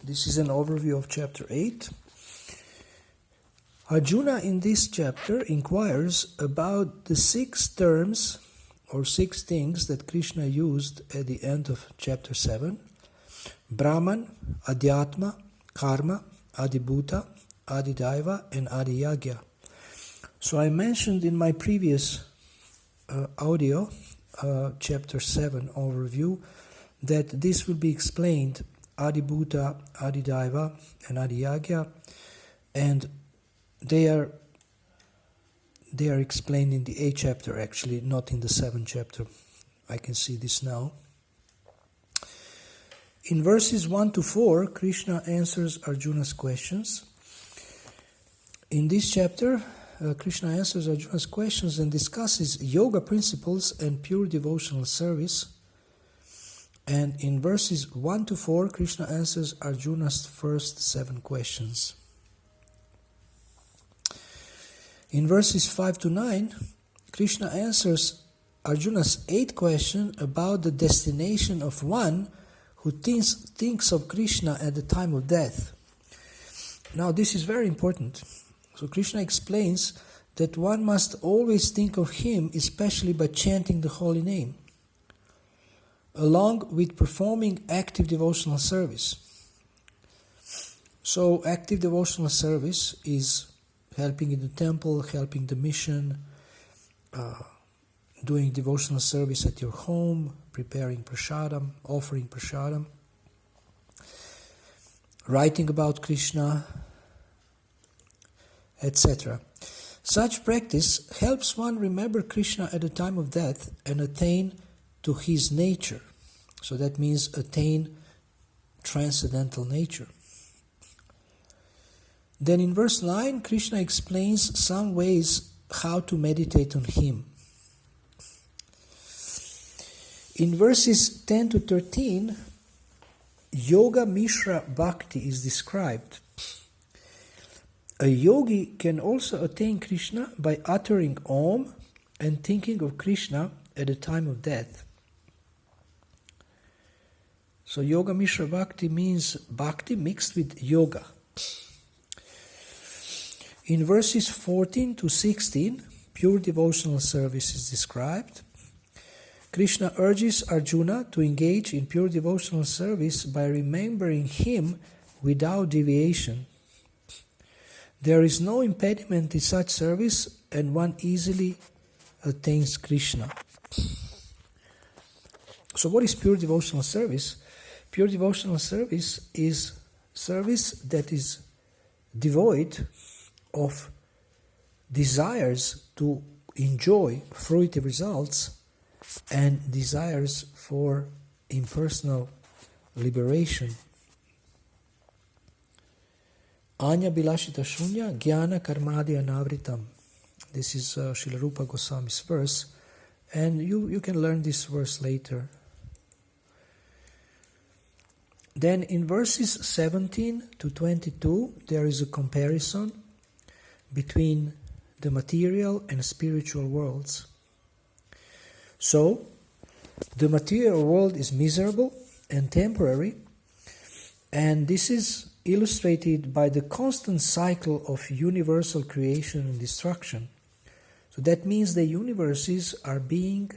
This is an overview of chapter 8. Arjuna in this chapter inquires about the 6 terms or 6 things that Krishna used at the end of chapter 7. Brahman, Adhyatma, Karma, Adibhuta, Adidaiva and Adiyagya. So I mentioned in my previous audio, chapter 7 overview, that this will be explained, Adibhuta, Adidaiva and Adiyagya, and they are explained in the 8th chapter actually, not in the 7th chapter. I can see this now. In verses 1 to 4, Krishna answers Arjuna's questions. In this chapter, Krishna answers Arjuna's questions and discusses yoga principles and pure devotional service. And in verses 1 to 4, Krishna answers Arjuna's first 7 questions. In verses 5 to 9, Krishna answers Arjuna's 8th question about the destination of one who thinks of Krishna at the time of death. Now this is very important. So Krishna explains that one must always think of him, especially by chanting the holy name, along with performing active devotional service. So active devotional service is helping in the temple, helping the mission, doing devotional service at your home, preparing prasadam, offering prasadam, writing about Krishna, etc. Such practice helps one remember Krishna at the time of death and attain to his nature. So that means attain transcendental nature. Then in verse 9, Krishna explains some ways how to meditate on him. In verses 10 to 13, Yoga Mishra Bhakti is described. A yogi can also attain Krishna by uttering Om and thinking of Krishna at the time of death. So Yoga Mishra Bhakti means bhakti mixed with yoga. In verses 14 to 16, pure devotional service is described. Krishna urges Arjuna to engage in pure devotional service by remembering him without deviation. There is no impediment in such service and one easily attains Krishna. So what is pure devotional service? Pure devotional service is service that is devoid of desires to enjoy fruitive results and desires for impersonal liberation. Anya Bilashita Shunya Jnana Karmadi Anavritam. This is Srila Rupa Goswami's verse, and you can learn this verse later. Then in verses 17 to 22, there is a comparison between the material and spiritual worlds. So, the material world is miserable and temporary, and this is illustrated by the constant cycle of universal creation and destruction. So that means the universes are being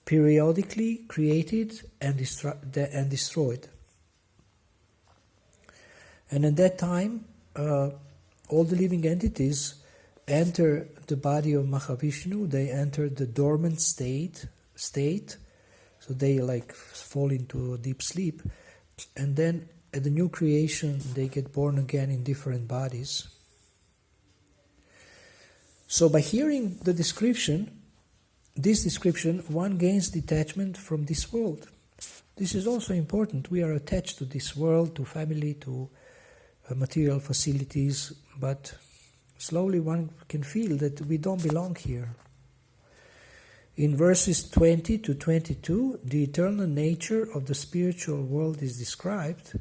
periodically created and destroyed. And at that time, all the living entities enter the body of Mahavishnu, they enter the dormant state, so they fall into a deep sleep, and then at the new creation they get born again in different bodies. So by hearing this description, one gains detachment from this world. This is also important. We are attached to this world, to family, to material facilities, but slowly one can feel that we don't belong here. In verses 20 to 22, the eternal nature of the spiritual world is described,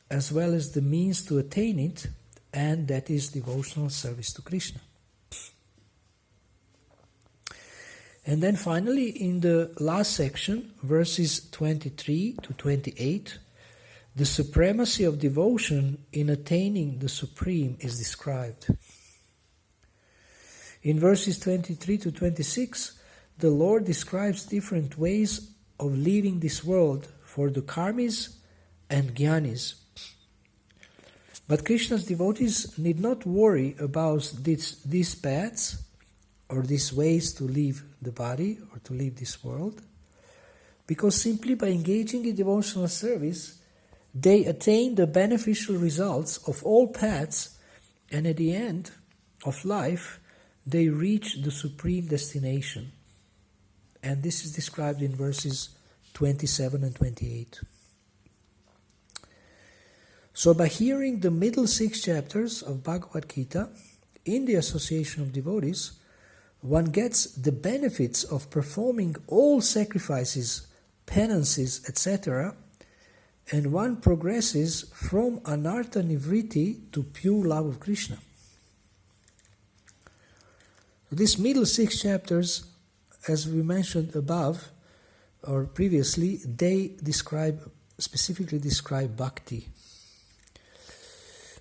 as well as the means to attain it, and that is devotional service to Krishna. And then finally, in the last section, verses 23 to 28, the supremacy of devotion in attaining the Supreme is described. In verses 23 to 26, the Lord describes different ways of leaving this world for the karmis and jnanis. But Krishna's devotees need not worry about these paths or these ways to leave the body or to leave this world, because simply by engaging in devotional service, they attain the beneficial results of all paths, and at the end of life, they reach the supreme destination. And this is described in verses 27 and 28. So by hearing the middle 6 chapters of Bhagavad Gita in the association of devotees, one gets the benefits of performing all sacrifices, penances, etc., and one progresses from anartha nivritti to pure love of Krishna. These middle 6 chapters, as we mentioned above or previously, they specifically describe bhakti.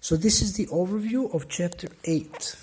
So this is the overview of chapter 8.